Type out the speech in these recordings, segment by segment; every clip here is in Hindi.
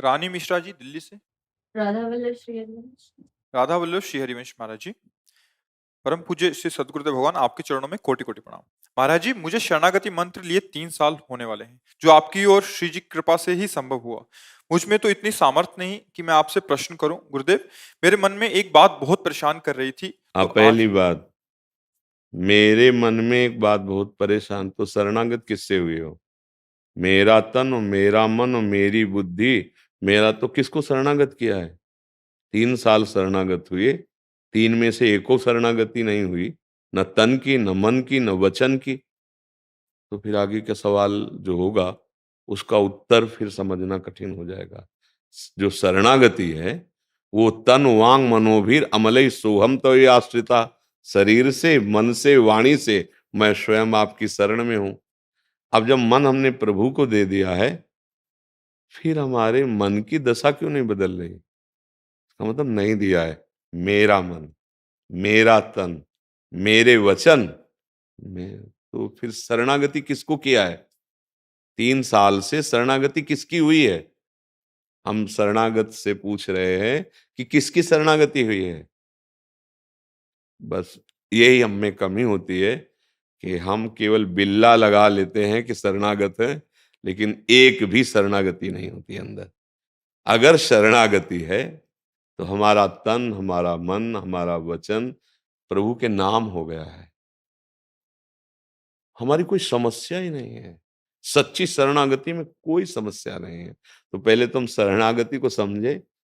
रानी मिश्रा जी दिल्ली से। राधा वल्लभ श्री हरिवंश। राधा वल्लभ श्री हरिवंश महाराज जी। परम पूज्य श्री सदगुरुदेव भगवान आपके चरणों में कोटि कोटि प्रणाम। महाराज जी, मुझे शरणागति मंत्र लिए 3 साल होने वाले हैं, जो आपकी और श्री जी कृपा से ही संभव हुआ। मुझ में तो इतनी सामर्थ्य नहीं कि मैं आपसे प्रश्न करूं। गुरुदेव, मेरे मन में एक बात बहुत परेशान कर रही थी, तो पहली बात, मेरे मन में एक बात बहुत परेशान, तो शरणागत किससे हुए हो? मेरा तन और मेरा मन और मेरी बुद्धि, मेरा तो किसको शरणागत किया है? 3 साल शरणागत हुए, 3 में से एको शरणागति नहीं हुई, न तन की, न मन की, न वचन की। तो फिर आगे का सवाल जो होगा उसका उत्तर फिर समझना कठिन हो जाएगा। जो शरणागति है वो तन वांग मनोभीर अमलई सोहम तो ये आश्रिता, शरीर से, मन से, वाणी से मैं स्वयं आपकी शरण में हूं। अब जब मन हमने प्रभु को दे दिया है, फिर हमारे मन की दशा क्यों नहीं बदल रही? इसका मतलब नहीं दिया है मेरा मन, मेरा तन, मेरे वचन में। तो फिर शरणागति किसको किया है? 3 साल से शरणागति किसकी हुई है? हम शरणागत से पूछ रहे हैं कि किसकी शरणागति हुई है। बस यही हम में कमी होती है कि हम केवल बिल्ला लगा लेते हैं कि शरणागत है, लेकिन एक भी शरणागति नहीं होती अंदर। अगर शरणागति है तो हमारा तन, हमारा मन, हमारा वचन प्रभु के नाम हो गया है, हमारी कोई समस्या ही नहीं है। सच्ची शरणागति में कोई समस्या नहीं है। तो पहले तुम शरणागति को समझे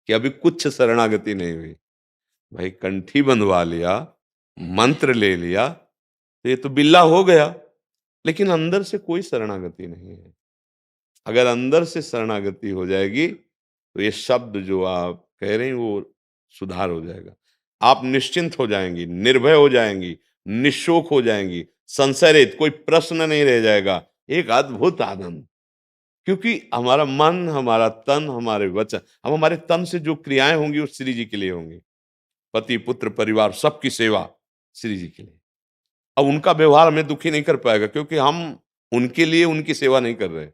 कि अभी कुछ शरणागति नहीं हुई। भाई कंठी बंधवा लिया, मंत्र ले लिया, तो ये तो बिल्ला हो गया, लेकिन अंदर से कोई शरणागति नहीं है। अगर अंदर से शरणागति हो जाएगी तो ये शब्द जो आप कह रहे हैं वो सुधार हो जाएगा। आप निश्चिंत हो जाएंगी, निर्भय हो जाएंगी, निशोक हो जाएंगी, संशय रहित, कोई प्रश्न नहीं रह जाएगा। एक अद्भुत आनंद, क्योंकि हमारा मन, हमारा तन, हमारे वचन, अब हमारे तन से जो क्रियाएं होंगी वो श्री जी के लिए होंगी। पति, पुत्र, परिवार, सबकी सेवा श्री जी के लिए। अब उनका व्यवहार हमें दुखी नहीं कर पाएगा, क्योंकि हम उनके लिए उनकी सेवा नहीं कर रहे,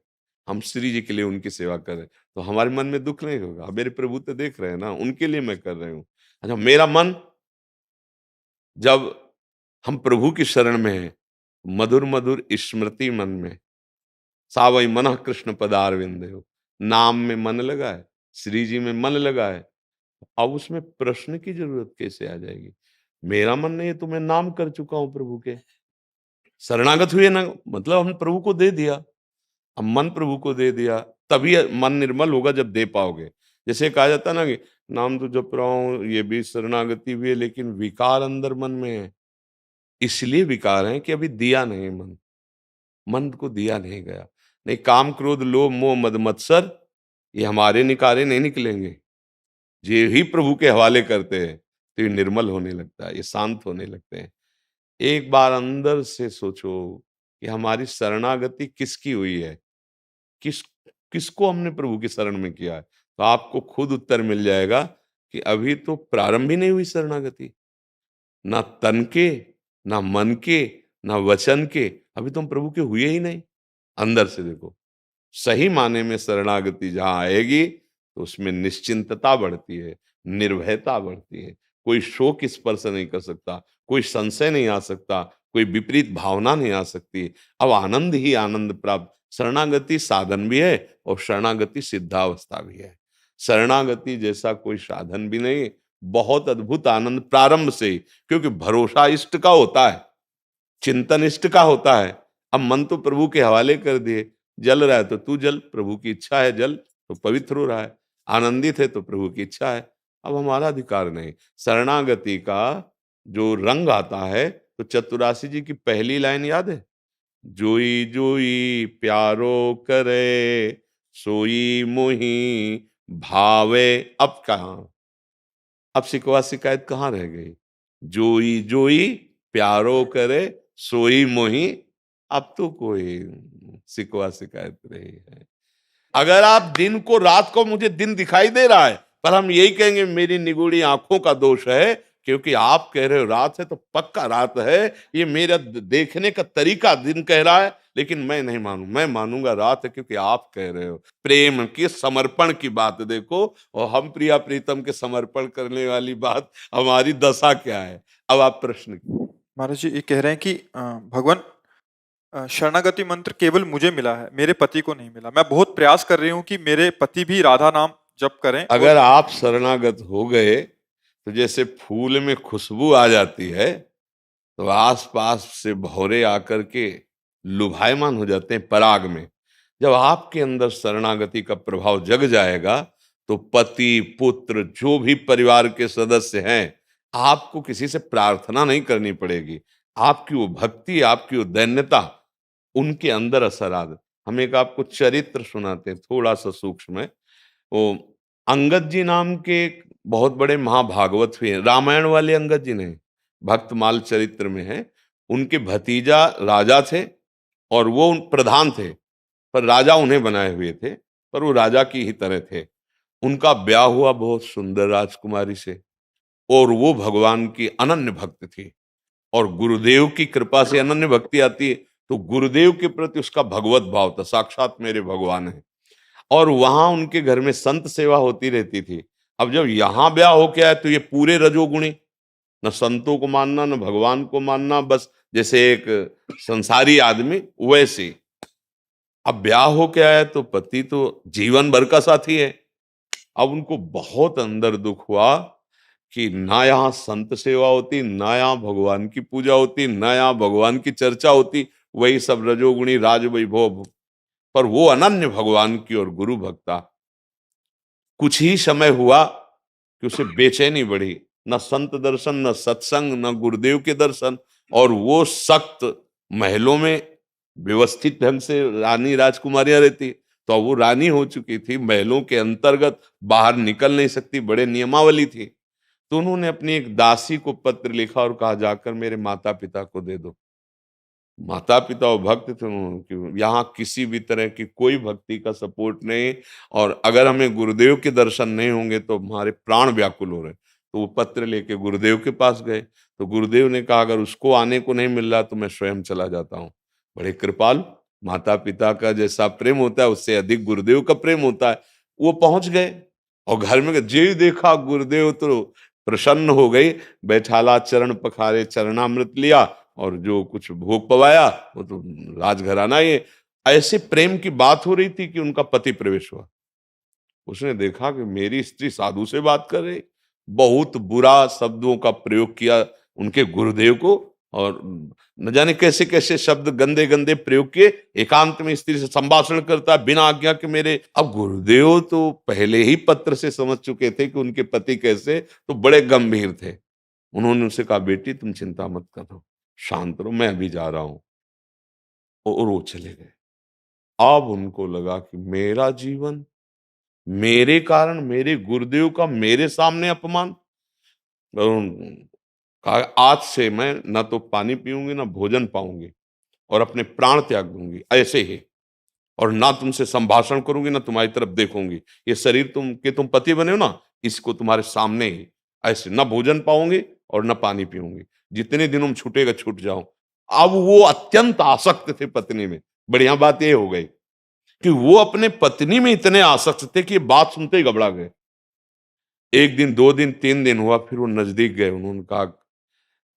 हम श्री जी के लिए उनकी सेवा कर रहे हैं। तो हमारे मन में दुख नहीं होगा। मेरे प्रभु तो देख रहे हैं ना, उनके लिए मैं कर रही हूँ। अच्छा, मेरा मन, जब हम प्रभु की शरण में हैं, मधुर मधुर स्मृति मन में, सावई मन कृष्ण पदारविंद हो, नाम में मन लगा है, श्री जी में मन लगा है। अब उसमें प्रश्न की जरूरत कैसे आ जाएगी? मेरा मन नहीं है तो मैं नाम कर चुका हूं प्रभु के, शरणागत हुए ना, मतलब हमने प्रभु को दे दिया। अब मन प्रभु को दे दिया, तभी मन निर्मल होगा जब दे पाओगे। जैसे कहा जाता ना कि नाम तो जप रहा हूं, ये भी शरणागति भी है, लेकिन विकार अंदर मन में है। इसलिए विकार है कि अभी दिया नहीं, मन को दिया नहीं गया। नहीं, काम क्रोध लोभ मोह मद मत्सर ये हमारे निकारे नहीं निकलेंगे। ये ही प्रभु के हवाले करते हैं तो ये निर्मल होने लगता है, ये शांत होने लगते हैं। एक बार अंदर से सोचो कि हमारी शरणागति किसकी हुई है, किस किसको हमने प्रभु की शरण में किया है, तो आपको खुद उत्तर मिल जाएगा कि अभी तो प्रारंभ ही नहीं हुई शरणागति, ना तन के, ना मन के, ना वचन के, अभी तो हम प्रभु के हुए ही नहीं। अंदर से देखो, सही माने में शरणागति जहां आएगी तो उसमें निश्चिंतता बढ़ती है, निर्भयता बढ़ती है। कोई शोक स्पर्श नहीं कर सकता, कोई संशय नहीं आ सकता, कोई विपरीत भावना नहीं आ सकती। अब आनंद ही आनंद प्राप्त। शरणागति साधन भी है और शरणागति सिद्धावस्था भी है। शरणागति जैसा कोई साधन भी नहीं। बहुत अद्भुत आनंद प्रारंभ से ही, क्योंकि भरोसा इष्ट का होता है, चिंतन इष्ट का होता है। अब मन तो प्रभु के हवाले कर दिए, जल रहा है तो तू जल, प्रभु की इच्छा है जल तो पवित्र हो रहा है, आनंदित है तो प्रभु की इच्छा है। अब हमारा अधिकार नहीं। शरणागति का जो रंग आता है, तो चतुरासी जी की पहली लाइन याद है, जोई जोई प्यारो करे सोई मोही भावे। अब कहाँ, अब शिकवा शिकायत कहाँ रह गई? जोई जोई प्यारो करे सोई मोही, अब तो कोई शिकवा शिकायत नहीं है। अगर आप दिन को रात को, मुझे दिन दिखाई दे रहा है, पर हम यही कहेंगे मेरी निगूढ़ी आंखों का दोष है, क्योंकि आप कह रहे हो रात है तो पक्का रात है। ये मेरा देखने का तरीका दिन कह रहा है, लेकिन मैं नहीं मानू, मैं मानूंगा रात है, क्योंकि आप कह रहे हो। प्रेम के समर्पण की बात देखो, और हम प्रिया प्रीतम के समर्पण करने वाली बात, हमारी दशा क्या है। अब आप प्रश्न महाराज जी ये कह रहे हैं कि भगवान शरणागति मंत्र केवल मुझे मिला है, मेरे पति को नहीं मिला। मैं बहुत प्रयास कर रही हूँ कि मेरे पति भी राधा नाम जप करें। अगर आप शरणागत हो गए तो जैसे फूल में खुशबू आ जाती है, तो आसपास से भौरे आकर के लुभायमान हो जाते हैं पराग में। जब आपके अंदर शरणागति का प्रभाव जग जाएगा, तो पति पुत्र जो भी परिवार के सदस्य हैं, आपको किसी से प्रार्थना नहीं करनी पड़ेगी। आपकी वो भक्ति, आपकी वो दैन्यता, उनके अंदर असर आ। हम एक आपको चरित्र सुनाते हैं, थोड़ा सा सूक्ष्म है। वो अंगद जी नाम के एक बहुत बड़े महाभागवत हुए हैं, रामायण वाले अंगद जी नहीं, भक्तमाल चरित्र में है। उनके भतीजा राजा थे और वो प्रधान थे, पर राजा उन्हें बनाए हुए थे, पर वो राजा की ही तरह थे। उनका ब्याह हुआ बहुत सुंदर राजकुमारी से, और वो भगवान की अनन्य भक्त थी। और गुरुदेव की कृपा से अनन्य भक्ति आती है, तो गुरुदेव के प्रति उसका भगवत भाव था, साक्षात मेरे भगवान है। और वहां उनके घर में संत सेवा होती रहती थी। अब जब यहां ब्याह हो के आए, तो ये पूरे रजोगुणी, न संतों को मानना न भगवान को मानना, बस जैसे एक संसारी आदमी वैसे। अब ब्याह हो के आया तो पति तो जीवन भर का साथी है। अब उनको बहुत अंदर दुख हुआ कि ना यहाँ संत सेवा होती, ना यहाँ भगवान की पूजा होती, ना यहाँ भगवान की चर्चा होती, वही सब रजोगुणी राज वैभव। पर वो अनन्य भगवान की और गुरु भक्ता। कुछ ही समय हुआ कि उसे बेचैनी बढ़ी, न संत दर्शन, न सत्संग, न गुरुदेव के दर्शन। और वो सख्त महलों में व्यवस्थित ढंग से रानी राजकुमारियां रहती, तो वो रानी हो चुकी थी, महलों के अंतर्गत बाहर निकल नहीं सकती, बड़े नियमावली थी। तो उन्होंने अपनी एक दासी को पत्र लिखा और कहा, जाकर मेरे माता पिता को दे दो। माता पिता और भक्त थे उनके, यहाँ किसी भी तरह की कोई भक्ति का सपोर्ट नहीं, और अगर हमें गुरुदेव के दर्शन नहीं होंगे तो हमारे प्राण व्याकुल हो रहे। तो वो पत्र लेके गुरुदेव के पास गए, तो गुरुदेव ने कहा, अगर उसको आने को नहीं मिल रहा तो मैं स्वयं चला जाता हूँ। बड़े कृपालु, माता पिता का जैसा प्रेम होता है उससे अधिक गुरुदेव का प्रेम होता है। वो पहुंच गए और घर में जे देखा गुरुदेव तो प्रसन्न हो गई, बैठाला चरण पखारे, चरणामृत लिया, और जो कुछ भोग पवाया वो तो राजघराना ही है। ऐसे प्रेम की बात हो रही थी कि उनका पति प्रवेश हुआ। उसने देखा कि मेरी स्त्री साधु से बात कर रही, बहुत बुरा शब्दों का प्रयोग किया उनके गुरुदेव को, और न जाने कैसे कैसे शब्द गंदे गंदे प्रयोग किए। एकांत में स्त्री से संभाषण करता है बिना आज्ञा के मेरे। अब गुरुदेव तो पहले ही पत्र से समझ चुके थे कि उनके पति कैसे, तो बड़े गंभीर थे। उन्होंने उनसे कहा, बेटी तुम चिंता मत करो, शांत रहो, मैं अभी जा रहा हूं। और वो चले गए। अब उनको लगा कि मेरा जीवन, मेरे कारण, मेरे गुरुदेव का मेरे सामने अपमान। और कहा, आज से मैं ना तो पानी पीऊंगी ना भोजन पाऊंगी, और अपने प्राण त्याग दूंगी ऐसे ही। और ना तुमसे संभाषण करूंगी ना तुम्हारी तरफ देखूंगी। ये शरीर तुम पति बने हो ना, इसको तुम्हारे सामने ही ऐसे, ना भोजन पाऊंगी और ना पानी पीऊंगी। जितने दिनों में छूटेगा छूट जाओ। अब वो अत्यंत आसक्त थे पत्नी में। बढ़िया बात ये हो गई कि वो अपने पत्नी में इतने आसक्त थे कि बात सुनते ही घबरा गए। एक दिन, 2 दिन, 3 दिन हुआ, फिर वो नजदीक गए। उन्होंने कहा,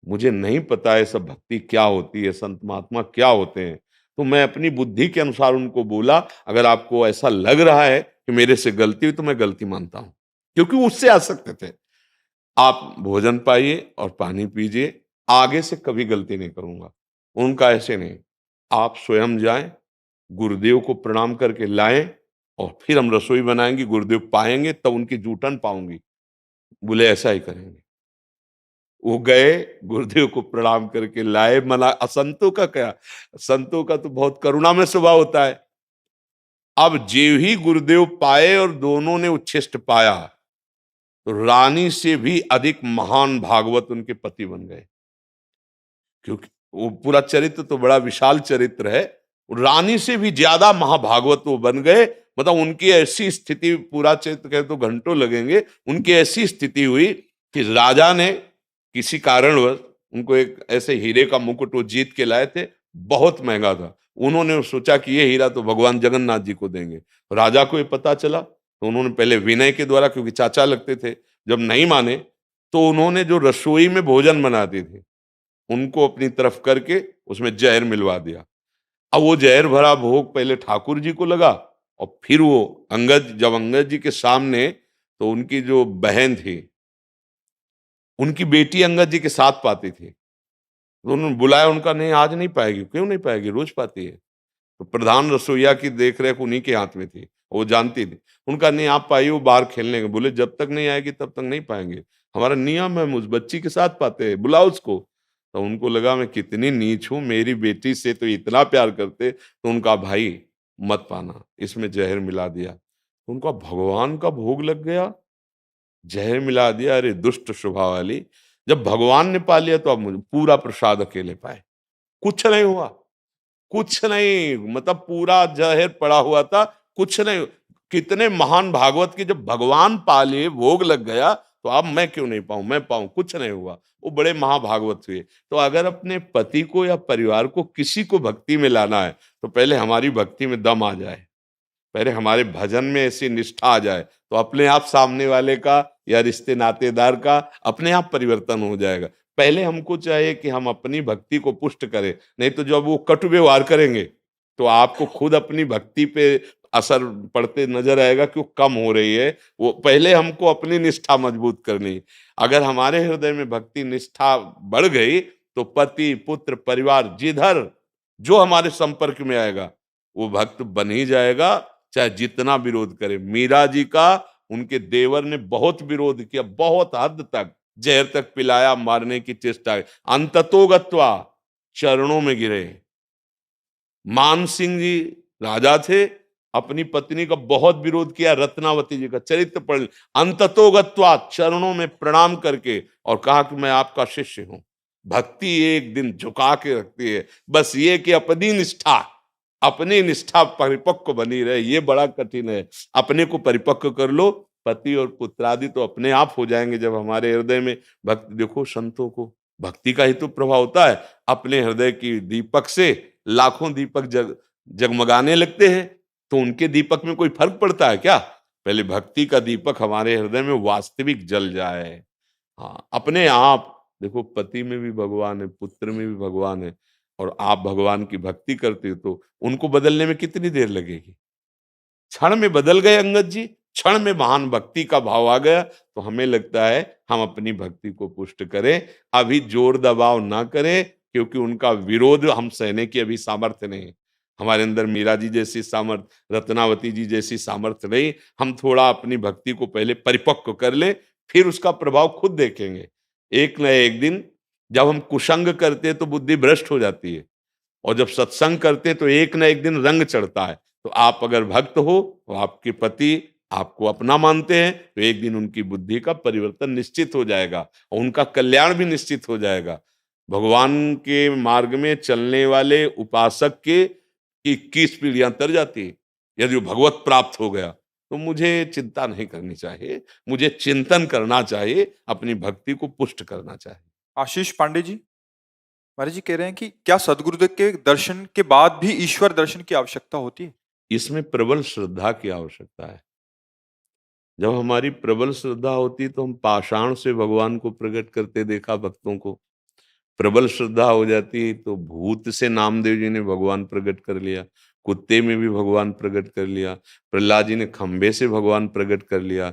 मुझे नहीं पता है सब भक्ति क्या होती है, संत महात्मा क्या होते हैं। तो मैं अपनी बुद्धि के अनुसार उनको बोला, अगर आपको ऐसा लग रहा है कि मेरे से गलती हुई तो मैं गलती मानता हूं, क्योंकि वो उससे आसक्त थे। आप भोजन पाइए और पानी पीजिए, आगे से कभी गलती नहीं करूंगा। उनका ऐसे नहीं, आप स्वयं जाएं, गुरुदेव को प्रणाम करके लाएं, और फिर हम रसोई बनाएंगे, गुरुदेव पाएंगे तब उनकी जूठन पाऊंगी। बोले ऐसा ही करेंगे। वो गए, गुरुदेव को प्रणाम करके लाए। मना असंतों का क्या, संतों का तो बहुत करुणा में स्वभाव होता है। अब जे ही गुरुदेव पाए और दोनों ने उच्छिष्ट पाया, तो रानी से भी अधिक महान भागवत उनके पति बन गए। क्योंकि वो पूरा चरित्र तो बड़ा विशाल चरित्र है। रानी से भी ज्यादा महाभागवत वो बन गए। मतलब उनकी ऐसी स्थिति, पूरा चरित्र कहे तो घंटों लगेंगे। उनकी ऐसी स्थिति हुई कि राजा ने किसी कारणवश उनको एक ऐसे हीरे का मुकुट वो जीत के लाए थे, बहुत महंगा था। उन्होंने सोचा कि ये हीरा तो भगवान जगन्नाथ जी को देंगे। राजा को ये पता चला तो उन्होंने पहले विनय के द्वारा, क्योंकि चाचा लगते थे, जब नहीं माने तो उन्होंने जो रसोई में भोजन बनाती थी उनको अपनी तरफ करके उसमें जहर मिलवा दिया। अब वो जहर भरा भोग पहले ठाकुर जी को लगा और फिर वो जब अंगद जी के सामने, तो उनकी जो बहन थी, उनकी बेटी अंगद जी के साथ पाती थी, तो उन्होंने बुलाया, उनका नहीं आज नहीं पाएगी। क्यों नहीं पाएगी, रोज पाती है। तो प्रधान रसोईया की देख रेख उन्हीं के हाथ में थी, वो जानती थी। उनका नहीं आप पाइए, वो बाहर खेलने गए। बोले जब तक नहीं आएगी तब तक नहीं पाएंगे, हमारा नियम है, उस बच्ची के साथ पाते हैं, बुलाओ उसको। तो उनको लगा मैं कितनी नीच हूं, मेरी बेटी से तो इतना प्यार करते। तो उनका भाई मत पाना, इसमें जहर मिला दिया। उनका भगवान का भोग लग गया, जहर मिला दिया। अरे दुष्ट स्वभाव वाली, जब भगवान ने पा लिया तो अब मुझे पूरा प्रसाद अकेले पाए। कुछ नहीं हुआ, कुछ नहीं, मतलब पूरा जहर पड़ा हुआ था, कुछ नहीं। कितने महान भागवत के जब भगवान पा लिए, भोग लग गया, तो अब मैं क्यों नहीं पाऊं, मैं पाऊं, कुछ नहीं हुआ। वो बड़े महाभागवत हुए। तो अगर अपने पति को या परिवार को किसी को भक्ति में लाना है तो पहले हमारी भक्ति में दम आ जाए, पहले हमारे भजन में ऐसी निष्ठा आ जाए, तो अपने आप सामने वाले का या रिश्ते नातेदार का अपने आप परिवर्तन हो जाएगा। पहले हमको चाहिए कि हम अपनी भक्ति को पुष्ट करें, नहीं तो जब वो कटु व्यवहार करेंगे तो आपको खुद अपनी भक्ति पे असर पड़ते नजर आएगा कि वो कम हो रही है। वो पहले हमको अपनी निष्ठा मजबूत करनी है। अगर हमारे हृदय में भक्ति निष्ठा बढ़ गई तो पति पुत्र परिवार जिधर जो हमारे संपर्क में आएगा वो भक्त बन ही जाएगा, चाहे जितना विरोध करे। मीरा जी का उनके देवर ने बहुत विरोध किया, बहुत हद तक, जहर तक पिलाया, मारने की चेष्टा की। अंततोगत्वा चरणों में गिरे। मान सिंह जी राजा थे, अपनी पत्नी का बहुत विरोध किया, रत्नावती जी का चरित्र पढ़, अंततोगत्वा चरणों में प्रणाम करके और कहा कि मैं आपका शिष्य हूं। भक्ति एक दिन झुका के रखती है, बस ये कि अपनी निष्ठा परिपक्व बनी रहे, ये बड़ा कठिन है। अपने को परिपक्व कर लो, पति और पुत्रादि तो अपने आप हो जाएंगे जब हमारे हृदय में भक्ति। देखो संतों को भक्ति का ही तो प्रभाव होता है, अपने हृदय की दीपक से लाखों दीपक जगमगाने लगते हैं। तो उनके दीपक में कोई फर्क पड़ता है क्या? पहले भक्ति का दीपक हमारे हृदय में वास्तविक जल जाए। हाँ, अपने आप देखो, पति में भी भगवान है, पुत्र में भी भगवान है, और आप भगवान की भक्ति करते हो तो उनको बदलने में कितनी देर लगेगी? क्षण में बदल गए अंगद जी, क्षण में महान भक्ति का भाव आ गया। तो हमें लगता है हम अपनी भक्ति को पुष्ट करें, अभी जोर दबाव ना करें, क्योंकि उनका विरोध हम सहने की अभी सामर्थ्य नहीं। हमारे अंदर मीरा जी जैसी सामर्थ्य, रत्नावती जी जैसी सामर्थ्य नहीं। हम थोड़ा अपनी भक्ति को पहले परिपक्व कर ले, फिर उसका प्रभाव खुद देखेंगे। एक न एक दिन जब हम कुसंग करते हैं तो बुद्धि भ्रष्ट हो जाती है, और जब सत्संग करते तो एक न एक दिन रंग चढ़ता है। तो आप अगर भक्त हो तो आपके पति आपको अपना मानते हैं, तो एक दिन उनकी बुद्धि का परिवर्तन निश्चित हो जाएगा और उनका कल्याण भी निश्चित हो जाएगा। भगवान के मार्ग में चलने वाले उपासक के 21 पीढ़ियां तर जाती है। यदि वो भगवत प्राप्त हो गया तो मुझे चिंता नहीं करनी चाहिए, मुझे चिंतन करना चाहिए, अपनी भक्ति को पुष्ट करना चाहिए। आशीष पांडे जी, महाराज जी कह रहे हैं कि क्या सदगुरुदेव के दर्शन के बाद भी ईश्वर दर्शन की आवश्यकता होती है? इसमें प्रबल श्रद्धा की आवश्यकता है। जब हमारी प्रबल श्रद्धा होती तो हम पाषाण से भगवान को प्रकट करते देखा भक्तों को। प्रबल श्रद्धा हो जाती तो भूत से नामदेव जी ने भगवान प्रकट कर लिया, कुत्ते में भी भगवान प्रकट कर लिया, प्रहलाद जी ने खंबे से भगवान प्रकट कर लिया।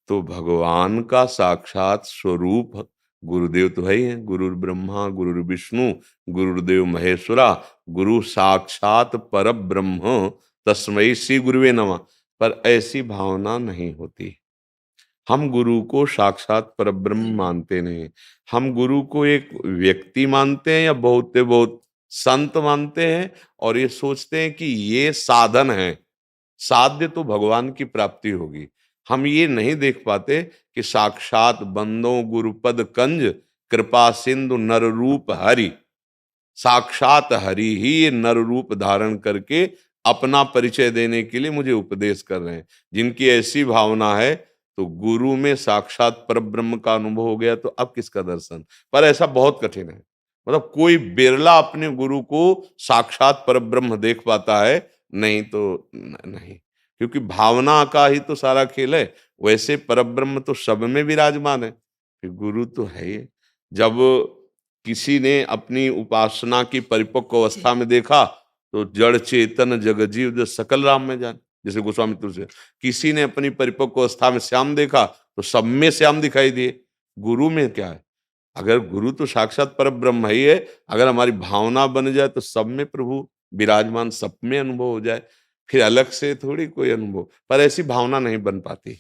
तो भगवान का साक्षात स्वरूप गुरुदेव तो है ही है। गुरुर ब्रह्मा गुरुर विष्णु गुरुदेव महेश्वरा, गुरु साक्षात पर ब्रह्म तस्मै श्री गुरुवे नमः। पर ऐसी भावना नहीं होती। हम गुरु को साक्षात परब्रह्म मानते नहीं, हम गुरु को एक व्यक्ति मानते हैं या बहुत से बहुत संत मानते हैं, और ये सोचते हैं कि ये साधन है, साध्य तो भगवान की प्राप्ति होगी। हम ये नहीं देख पाते कि साक्षात बंदो गुरुपद कंज कृपा सिंधु नर रूप हरि, साक्षात हरि ही ये नर रूप धारण करके अपना परिचय देने के लिए मुझे उपदेश कर रहे हैं। जिनकी ऐसी भावना है तो गुरु में साक्षात परब्रह्म का अनुभव हो गया तो अब किसका दर्शन? पर ऐसा बहुत कठिन है, मतलब कोई बिरला अपने गुरु को साक्षात परब्रह्म देख पाता है, नहीं तो नहीं, क्योंकि भावना का ही तो सारा खेल है। वैसे परब्रह्म तो सब में विराजमान है, फिर गुरु तो है ही। जब किसी ने अपनी उपासना की परिपक्व अवस्था में देखा तो जड़ चेतन जगजीव जो सकल राम में जान, जैसे गोस्वामी तुलसी। किसी ने अपनी परिपक्व अवस्था में श्याम देखा तो सब में श्याम दिखाई दिए। गुरु में क्या है? अगर गुरु तो साक्षात पर ब्रह्म ही है, अगर हमारी भावना बन जाए तो सब में प्रभु विराजमान, सब में अनुभव हो जाए, फिर अलग से थोड़ी कोई अनुभव। पर ऐसी भावना नहीं बन पाती,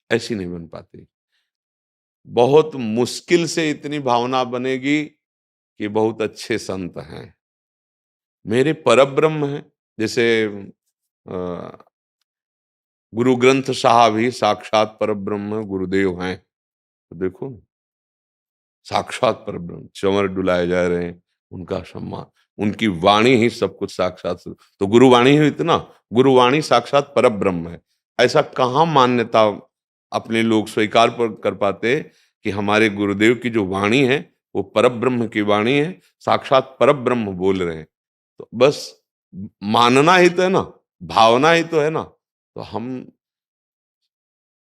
ऐसी नहीं बन पाती। बहुत मुश्किल से इतनी भावना बनेगी कि बहुत अच्छे संत हैं, मेरे परब्रह्म हैं। जैसे गुरु ग्रंथ साहब ही साक्षात परब्रह्म गुरुदेव हैं, तो देखो साक्षात परब्रह्म, चंवर डुलाए जा रहे हैं, उनका सम्मान, उनकी वाणी ही सब कुछ साक्षात। तो गुरुवाणी ही इतना, गुरुवाणी साक्षात परब्रह्म है। ऐसा कहाँ मान्यता अपने लोग स्वीकार कर पाते कि हमारे गुरुदेव की जो वाणी है वो परब्रह्म की वाणी है, साक्षात परब्रह्म बोल रहे हैं। तो बस मानना ही तो है ना, भावना ही तो है ना। तो हम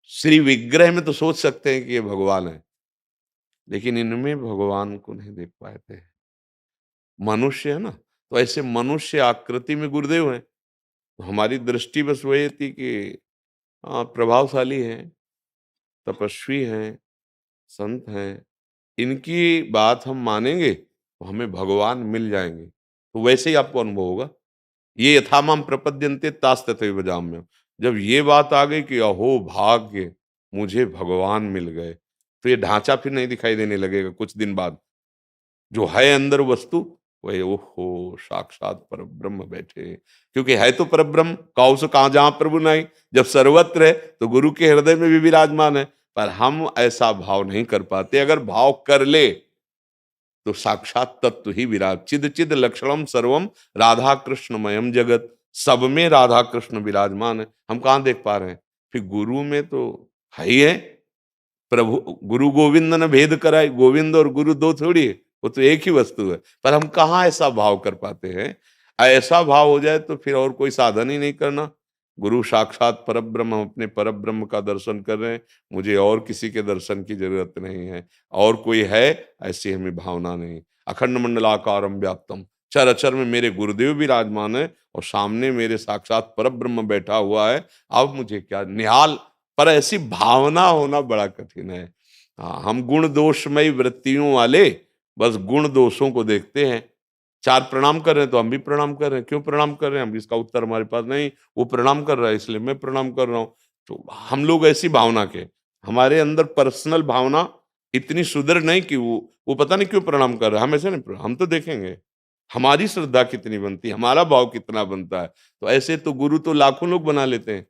श्री विग्रह में तो सोच सकते हैं कि ये भगवान है, लेकिन इनमें भगवान को नहीं देख पाए थे। मनुष्य है ना, तो ऐसे मनुष्य आकृति में गुरुदेव हैं। तो हमारी दृष्टि बस वही थी कि प्रभावशाली हैं, तपस्वी हैं, संत हैं, इनकी बात हम मानेंगे तो हमें भगवान मिल जाएंगे। तो वैसे ही आपको अनुभव होगा। ये यथा माम प्रपद्यन्ते तास तथैव भजाम्यहम्। जब ये बात आ गई कि अहो भाग्य, मुझे भगवान मिल गए, तो ये ढांचा फिर नहीं दिखाई देने लगेगा कुछ दिन बाद। जो है अंदर वस्तु वही, ओहो साक्षात परब्रह्म बैठे, क्योंकि है तो परब्रह्म, काउ से कहाँ जहां प्रभु नहीं। जब सर्वत्र है तो गुरु के हृदय में भी विराजमान है, पर हम ऐसा भाव नहीं कर पाते। अगर भाव कर ले तो साक्षात तत्व ही विराज, चिद चिद लक्षणम सर्वम राधा कृष्णमयम जगत, सब में राधा कृष्ण विराजमान है। हम कहाँ देख पा रहे हैं? फिर गुरु में तो है ही है। प्रभु गुरु गोविंद ने भेद कराई, गोविंद और गुरु दो थोड़ी है, वो तो एक ही वस्तु है। पर हम कहाँ ऐसा भाव कर पाते हैं? ऐसा भाव हो जाए तो फिर और कोई साधन ही नहीं करना। गुरु साक्षात परब्रह्म, हम अपने परब्रह्म का दर्शन कर रहे हैं, मुझे और किसी के दर्शन की जरूरत नहीं है। और कोई है ऐसी हमें भावना नहीं। अखंड मंडलाकारम व्याप्तम, चर अचर में मेरे गुरुदेव विराजमान है और सामने मेरे साक्षात परब्रह्म बैठा हुआ है। अब मुझे क्या निहाल, पर ऐसी भावना होना बड़ा कठिन है। हाँ, हम गुण दोषमयी वृत्तियों वाले बस गुण दोषों को देखते हैं। चार प्रणाम कर रहे हैं तो हम भी प्रणाम कर रहे हैं। क्यों प्रणाम कर रहे हैं? हम इसका उत्तर हमारे पास नहीं। वो प्रणाम कर रहा है इसलिए मैं प्रणाम कर रहा हूँ। तो हम लोग ऐसी भावना के, हमारे अंदर पर्सनल भावना इतनी सुदृढ़ नहीं कि वो पता नहीं क्यों प्रणाम कर रहा है। हम ऐसे नहीं, हम तो देखेंगे हमारी श्रद्धा कितनी बनती है, हमारा भाव कितना बनता है। तो ऐसे तो गुरु तो लाखों लोग बना लेते हैं,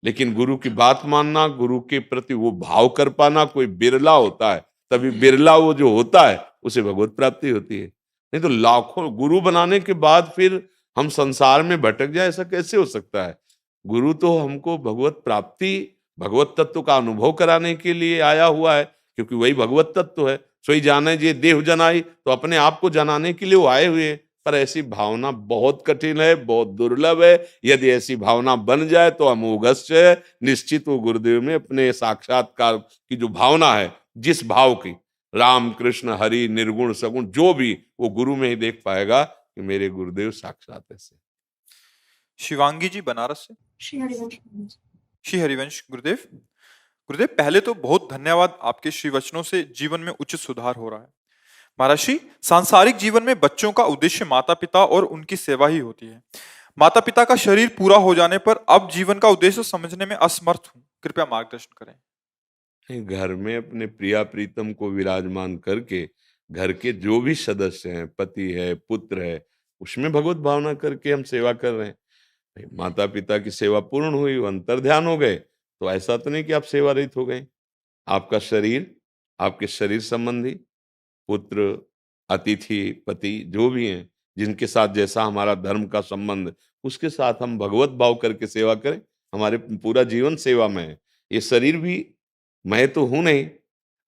लेकिन गुरु की बात मानना, गुरु के प्रति वो भाव कर पाना कोई बिरला होता है। तभी बिरला वो जो होता है उसे भगवत प्राप्ति होती है। नहीं तो लाखों गुरु बनाने के बाद फिर हम संसार में भटक जाए, ऐसा कैसे हो सकता है? गुरु तो हमको भगवत प्राप्ति, भगवत तत्व का अनुभव कराने के लिए आया हुआ है, क्योंकि वही भगवत तत्व है। सोई जाने जे देह जनाई, तो अपने आप को जनाने के लिए वो आए हुए हैं। पर ऐसी भावना बहुत कठिन है, बहुत दुर्लभ है। यदि ऐसी भावना बन जाए तो अमोघस्य है। निश्चित वो गुरुदेव में अपने साक्षात्कार की जो भावना है, जिस भाव की, राम कृष्ण हरि निर्गुण सगुण जो भी, वो गुरु में ही देख पाएगा कि मेरे गुरुदेव साक्षात ऐसे। शिवांगी जी बनारस से। श्री हरिवंश महाराज। श्री हरिवंश गुरुदेव। गुरुदेव पहले तो बहुत धन्यवाद, आपके श्री वचनों से जीवन में उचित सुधार हो रहा है। महर्षि, सांसारिक जीवन में बच्चों का उद्देश्य माता पिता और उनकी सेवा ही होती है। माता पिता का शरीर पूरा हो जाने पर अब जीवन का उद्देश्य समझने में असमर्थ हूं, कृपया मार्गदर्शन करें। नहीं, घर में अपने प्रिया प्रीतम को विराजमान करके घर के जो भी सदस्य हैं, पति है, पुत्र है, उसमें भगवत भावना करके हम सेवा कर रहे हैं। भाई, माता पिता की सेवा पूर्ण हुई, वो अंतर ध्यान हो गए, तो ऐसा तो नहीं कि आप सेवा रहित हो गए। आपका शरीर, आपके शरीर संबंधी पुत्र, अतिथि, पति जो भी हैं, जिनके साथ जैसा हमारा धर्म का संबंध, उसके साथ हम भगवत भाव करके सेवा करें। हमारे पूरा जीवन सेवा में है। ये शरीर भी मैं तो हूं नहीं,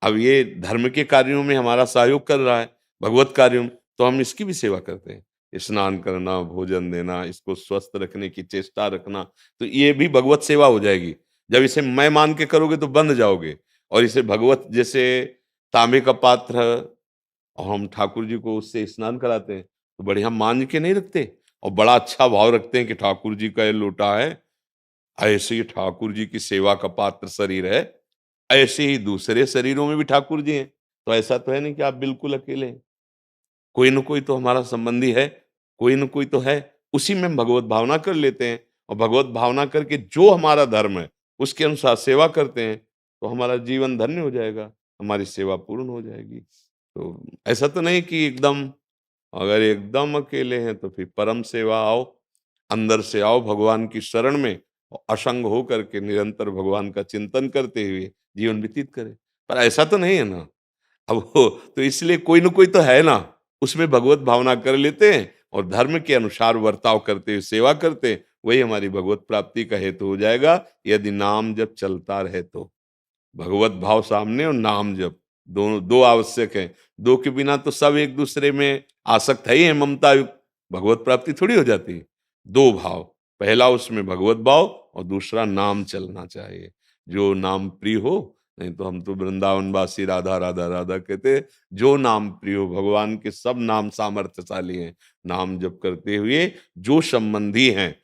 अब ये धर्म के कार्यों में हमारा सहयोग कर रहा है। भगवत कार्यों में, तो हम इसकी भी सेवा करते हैं। स्नान करना, भोजन देना, इसको स्वस्थ रखने की चेष्टा रखना, तो ये भी भगवत सेवा हो जाएगी। जब इसे मैं मान के करोगे तो बंध जाओगे, और इसे भगवत, जैसे तांबे का पात्र है और हम ठाकुर जी को उससे स्नान कराते हैं, तो बढ़िया मान के नहीं रखते और बड़ा अच्छा भाव रखते हैं कि ठाकुर जी का ये लोटा है, ऐसे ही ठाकुर जी की सेवा का पात्र शरीर है, ऐसे ही दूसरे शरीरों में भी ठाकुर जी हैं। तो ऐसा तो है नहीं कि आप बिल्कुल अकेले हैं, कोई न कोई तो हमारा संबंधी है, कोई न कोई तो है। उसी में हम भगवत भावना कर लेते हैं, और भगवत भावना करके जो हमारा धर्म है उसके अनुसार सेवा करते हैं, तो हमारा जीवन धन्य हो जाएगा, हमारी सेवा पूर्ण हो जाएगी। तो ऐसा तो नहीं कि एकदम, अगर एकदम अकेले हैं तो फिर परम सेवा आओ, अंदर से आओ भगवान की शरण में, और असंग हो करके निरंतर भगवान का चिंतन करते हुए जीवन व्यतीत करें। पर ऐसा तो नहीं है ना। अब वो तो इसलिए कोई न कोई तो है ना, उसमें भगवत भावना कर लेते हैं और धर्म के अनुसार बर्ताव करते हुए सेवा करते हैं, वही हमारी भगवत प्राप्ति का हेतु हो जाएगा, यदि नाम जब चलता रहे तो। भगवत भाव सामने और नाम जप, दोनों दो आवश्यक हैं। दो के बिना तो सब एक दूसरे में आसक्त है ही है, ममता युक्त, भगवत प्राप्ति थोड़ी हो जाती है। दो भाव, पहला उसमें भगवत भाव और दूसरा नाम चलना चाहिए। जो नाम प्रिय हो, नहीं तो हम तो वृंदावनवासी राधा राधा राधा कहते हैं। जो नाम प्रिय हो, भगवान के सब नाम सामर्थ्यशाली हैं। नाम जप करते हुए जो संबंधी हैं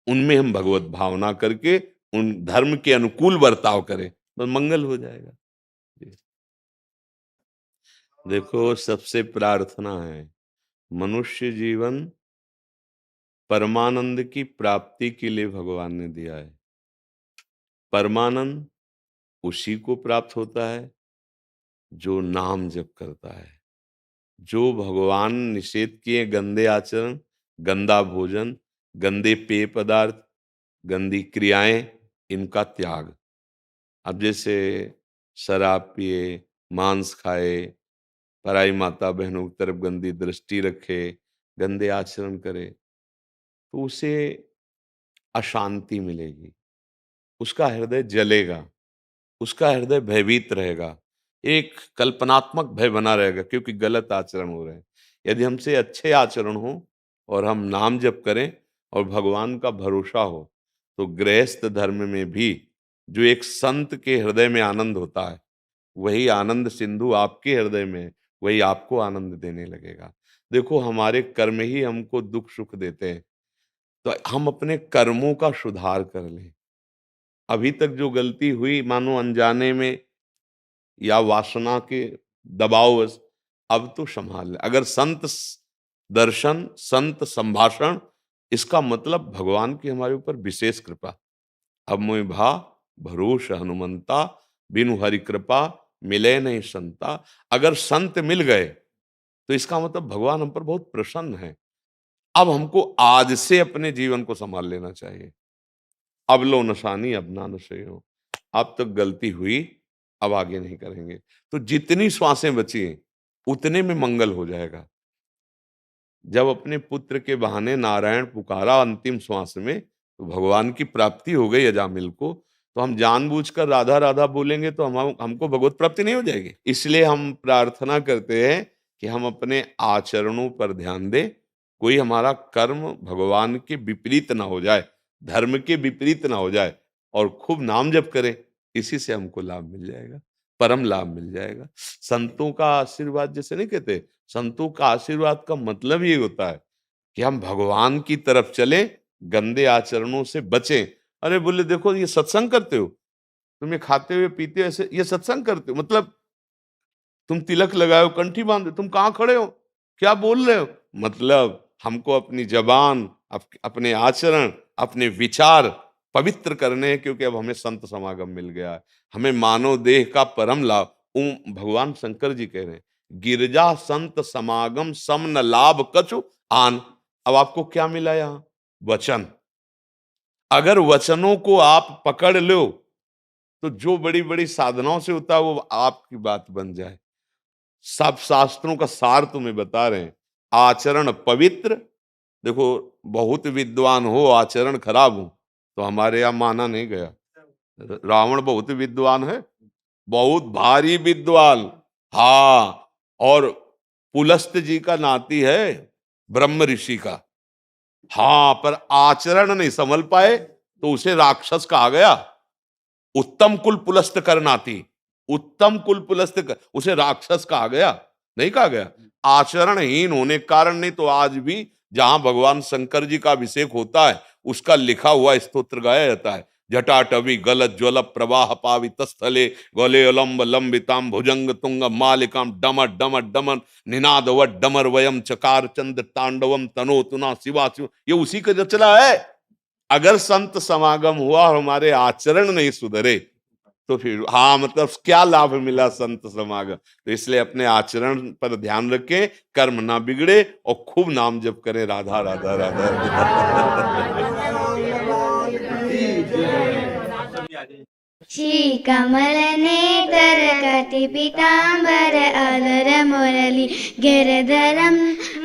उनमें हम भगवत भावना करके उन धर्म के अनुकूल बर्ताव करें, तो मंगल हो जाएगा। जी। देखो, सबसे प्रार्थना है, मनुष्य जीवन परमानंद की प्राप्ति के लिए भगवान ने दिया है। परमानंद उसी को प्राप्त होता है जो नाम जप करता है, जो भगवान निषेध किए गंदे आचरण, गंदा भोजन, गंदे पेय पदार्थ, गंदी क्रियाएं, इनका त्याग। अब जैसे शराब पिए, मांस खाए, पराई माता बहनों की तरफ गंदी दृष्टि रखे, गंदे आचरण करे, तो उसे अशांति मिलेगी, उसका हृदय जलेगा, उसका हृदय भयभीत रहेगा, एक कल्पनात्मक भय बना रहेगा, क्योंकि गलत आचरण हो रहे हैं। यदि हमसे अच्छे आचरण हो और हम नाम जप करें और भगवान का भरोसा हो, तो गृहस्थ धर्म में भी जो एक संत के हृदय में आनंद होता है, वही आनंद सिंधु आपके हृदय में है, वही आपको आनंद देने लगेगा। देखो, हमारे कर्म ही हमको दुख सुख देते हैं, तो हम अपने कर्मों का सुधार कर लें। अभी तक जो गलती हुई, मानो अनजाने में या वासना के दबाववश, अब तो संभाल लें। अगर दर्शन, संत संभाषण, इसका मतलब भगवान की हमारे ऊपर विशेष कृपा। अब मोहि भा भरोस हनुमंता, बिनु हरि कृपा मिले नहीं संता। अगर संत मिल गए तो इसका मतलब भगवान हम पर बहुत प्रसन्न है। अब हमको आज से अपने जीवन को संभाल लेना चाहिए। अब लो नशानी अब ना नशे हो। अब तक गलती हुई, अब आगे नहीं करेंगे। तो जितनी श्वासें बची हैं, उतने में मंगल हो जाएगा। जब अपने पुत्र के बहाने नारायण पुकारा अंतिम श्वास में, तो भगवान की प्राप्ति हो गई अजामिल को। तो हम जानबूझकर राधा राधा बोलेंगे तो हमको भगवत प्राप्ति नहीं हो जाएगी। इसलिए हम प्रार्थना करते हैं कि हम अपने आचरणों पर ध्यान दें, कोई हमारा कर्म भगवान के विपरीत ना हो जाए, धर्म के विपरीत ना हो जाए, और खूब नाम जप करें, इसी से हमको लाभ मिल जाएगा, परम लाभ मिल जाएगा। संतों का आशीर्वाद जैसे नहीं कहते, संतों का आशीर्वाद का मतलब ये होता है कि हम भगवान की तरफ चलें, गंदे आचरणों से बचें। अरे बोले, देखो ये सत्संग करते हो, तुम ये खाते हुए पीते हो, ऐसे ये सत्संग करते हो, मतलब तुम तिलक लगाए हो, कंठी बांधे, तुम कहाँ खड़े हो, क्या बोल रहे हो? मतलब हमको अपनी जबान, अपने आचरण, अपने विचार पवित्र करने हैं, क्योंकि अब हमें संत समागम मिल गया है, हमें मानव देह का परम लाभ। भगवान शंकर जी कह रहे हैं, गिरजा संत समागम सम न लाभ कछु आन। अब आपको क्या मिला यहाँ? वचन। अगर वचनों को आप पकड़ लो, तो जो बड़ी बड़ी साधनाओं से होता है वो आपकी बात बन जाए। सब शास्त्रों का सार तुम्हें बता रहे हैं। आचरण पवित्र। देखो, बहुत विद्वान हो, आचरण खराब हो, तो हमारे यहाँ माना नहीं गया। रावण बहुत विद्वान है, बहुत भारी विद्वान, हाँ, और पुलस्त जी का नाती है ब्रह्म ऋषि का। हाँ, पर आचरण नहीं संभल पाए तो उसे राक्षस कहा गया। उत्तम कुल पुलस्त कर नाती, उत्तम कुल पुलस्त कर, उसे राक्षस कहा गया, नहीं कहा गया। आचरणहीन होने के कारण नहीं तो आज भी जहां भगवान शंकर जी का अभिषेक होता है उसका लिखा हुआ स्तोत्र गाया जाता है। जटाटवी गलत ज्वल प्रवाह पावित स्थले गले अलम्ब लंबिताम भुजंग तुंग मालिकाम डमर डमर डमर निनाद व डमर वयम चकार चंद्र तांडवम तनोतुना शिवा शिव, ये उसी का रचना है। अगर संत समागम हुआ और हमारे आचरण नहीं सुधरे तो फिर हाँ, मतलब क्या लाभ मिला संत समागम। तो इसलिए अपने आचरण पर ध्यान रखें, कर्म ना बिगड़े और खूब नाम जप करें राधा राधा राधा। श्री कमल नेतर कटि पीतांबर अलर मुरली गिरधरम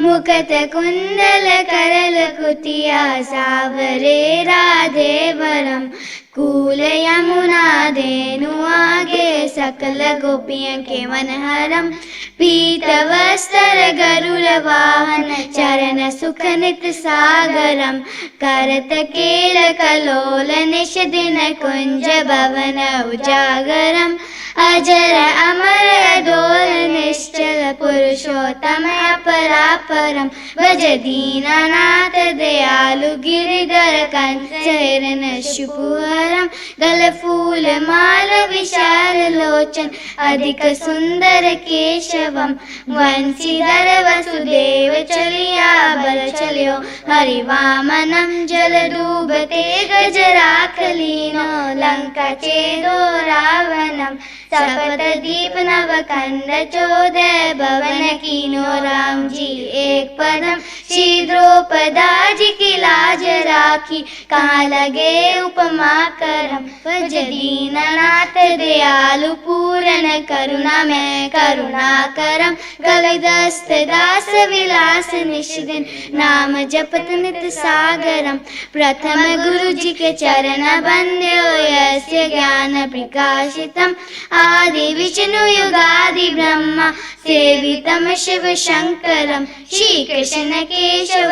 मुकुट कुंडल करल कुटिया सावरे राधे वरम कूल यमुना धेनु आगे सकल गोपियों के मनहरम पीत वस्त्र गरुड़ वाहन चरण सुख नित सागरम करत केल कलोल निश दिन कुंज भवन उजागरम अजर अमर अडोल निश्चल पुरुषोत्तम अपरापरम भज दीनानाथ दयालु गिरिधर कंचन शुभहरम गल फूल माल विशाल लोचन अधिक सुंदर केशवम वंशीधर वसुदेव चलिया बल चलियो हरि वामनम जल डूबते गजराख लीनो लंका चेदो रावणम सपत दीप नव कंद चोदय भवन कीनो राम जी एक पदम श्री द्रौपदा जी की लाज राखी कहाँ लगे उपमा करम भज दीननाथ दयालु पूर्ण करुणा में करुणा करम कलिदस्त दास विलास निष्दिन नाम जपत नित सागरम प्रथम गुरु जी के चरण बंद्यो यस्य ज्ञान प्रकाशितम आदि विष्णु युगादि ब्रह्मा सेवितम शिव शंकरम श्री कृष्ण केशव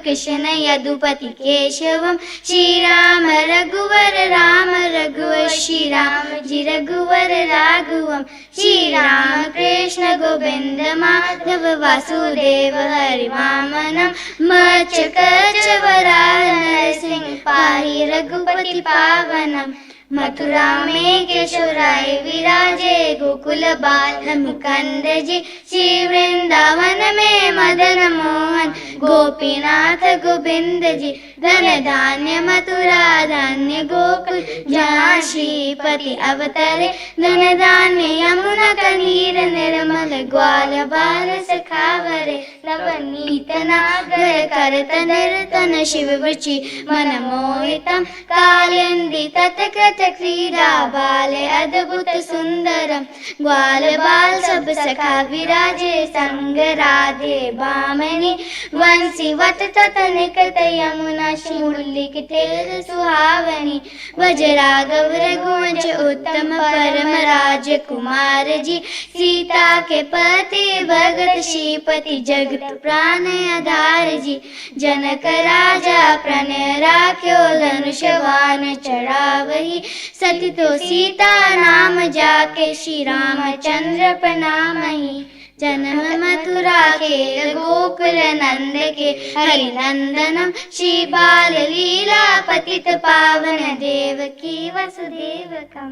कृष्ण यदुपति केशवम श्री राम रघुवर श्री राम जी रघुवर राघवम श्री राम कृष्ण गोविंद माधव वासुदेव हरि वामनम मच कच वराह नरसिंह पाहि रघुपति पावनम मथुरा में केशवराय विराजे गोकुल बाल मुकुंद जी श्री वृंदावन में मदन मोहन गोपीनाथ गोविंद जी धन धान्य मथुरा धान्य गोकुल जहाँ श्रीपति अवतरे धन धान्य यमुना कनीर निर्मल ग्वाल बाल सखावरे नवनीत नागर करत नर्तन शिव वृचि मन मोहितम कालिंदी तत्कृत क्रीड़ा बाल अद्भुत सुंदरम ग्वाल बाल सब सखा विराजे संग राधे बामनी वंशी वत तत निकट यमुना शिमुल्लिखिते सुहावनी भज राघव रघुवंश उत्तम परम राजकुमार जी सीता के पति भगत श्रीपति जगत प्राण आधार जी जनक राजा प्रणय राख्यो धनुष बाण चढ़ावही सती तो सीता नाम जाके श्री रामचंद्र प्रणामहि जन्म मथुरा के गोकुल नंद के हरि नंदनम श्री बाल लीला पतित पावन देव की वसुदेवकम।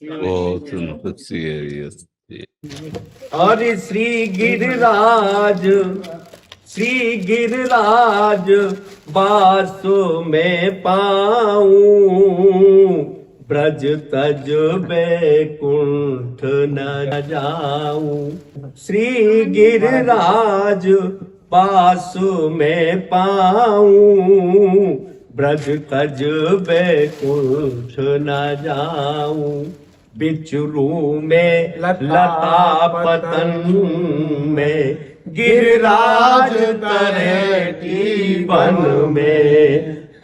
बहुत सुंदर सी है ये। और श्री गिरिराज बासु में पाऊं ब्रज तज बैकुंठ न जाऊं। श्री गिरिराज बासु में पाऊं ब्रज तज बैकुंठ न जाऊं। बिचरू में लता पतन में गिरिराज तरेटी वन में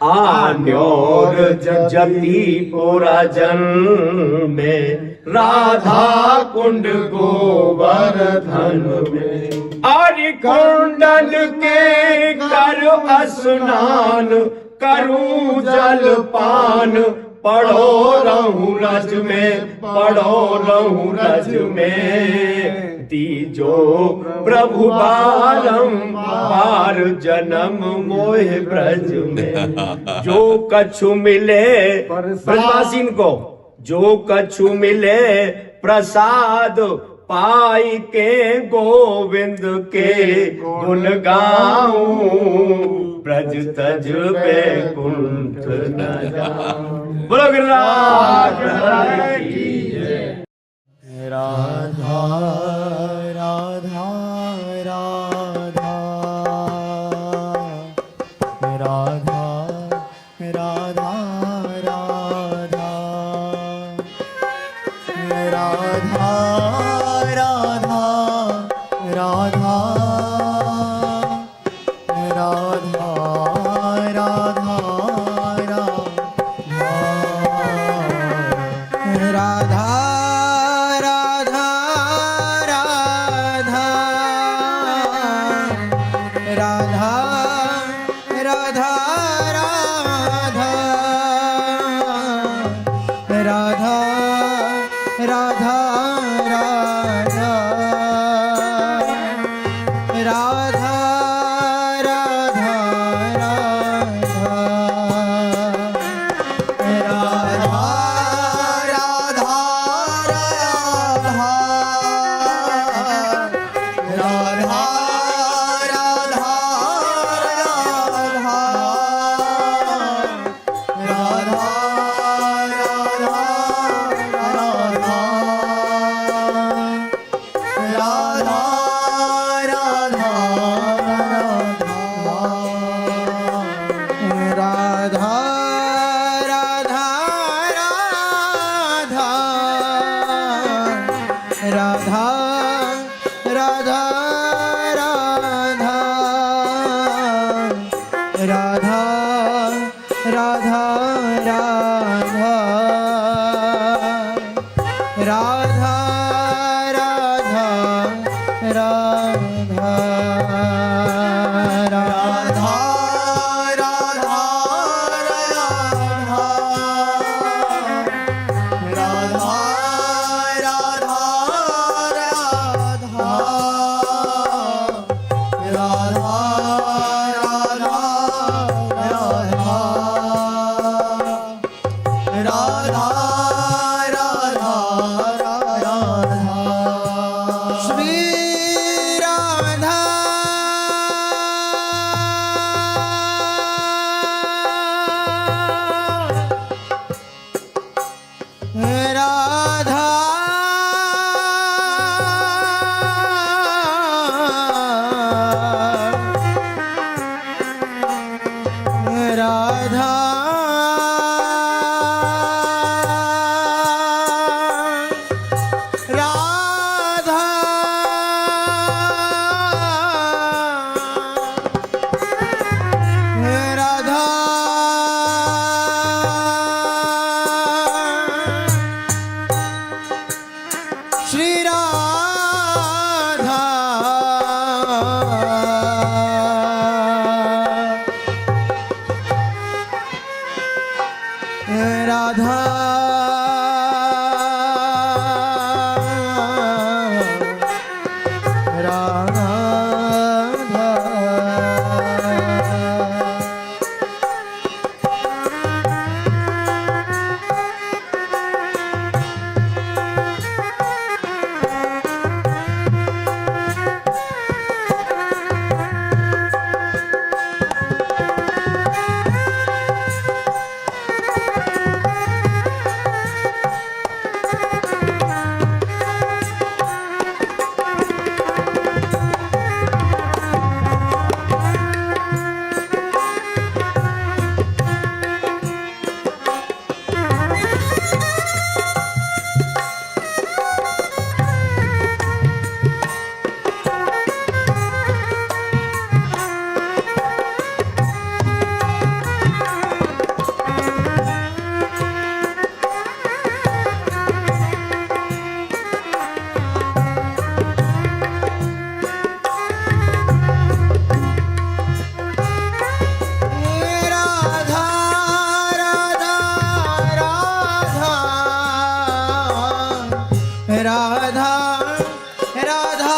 आन्योर जतिपुरा जन्मे, राधा कुंड गोवर्धन में। आर्य कुंडन के कर स्नान, करूं जलपान, पढ़ो रहूं रज में, पढ़ो रहूं रज में। तीजो प्रभु बारंबार जन्म मोह ब्रज में। जो कछु मिले ब्रजवासीन को, जो कछु मिले प्रसाद, पाई के गोविंद के गुण गाऊं, ब्रज तज बैकुंठ न जाऊं। बोलो गिरिराज महाराज की जय। राधा राधा राधा राधा राधा राधा राधा राधा राधा राधा राधा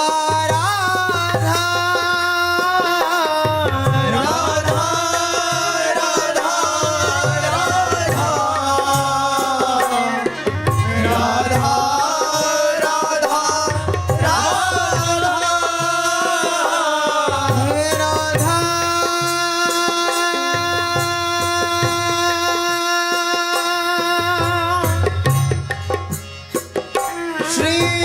राधा राधा राधा राधा राधा श्री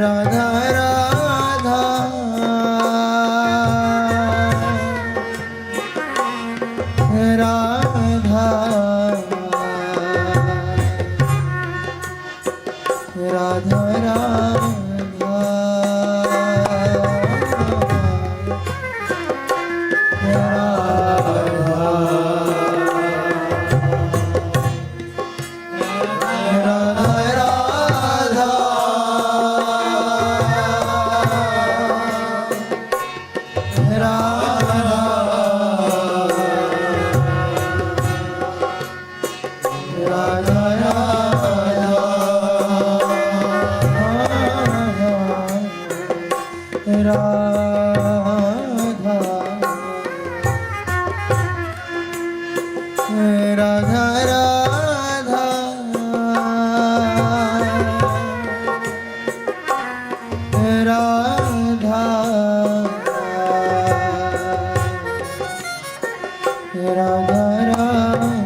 राधा राधा राधा राधा राधा राधा राधा राधा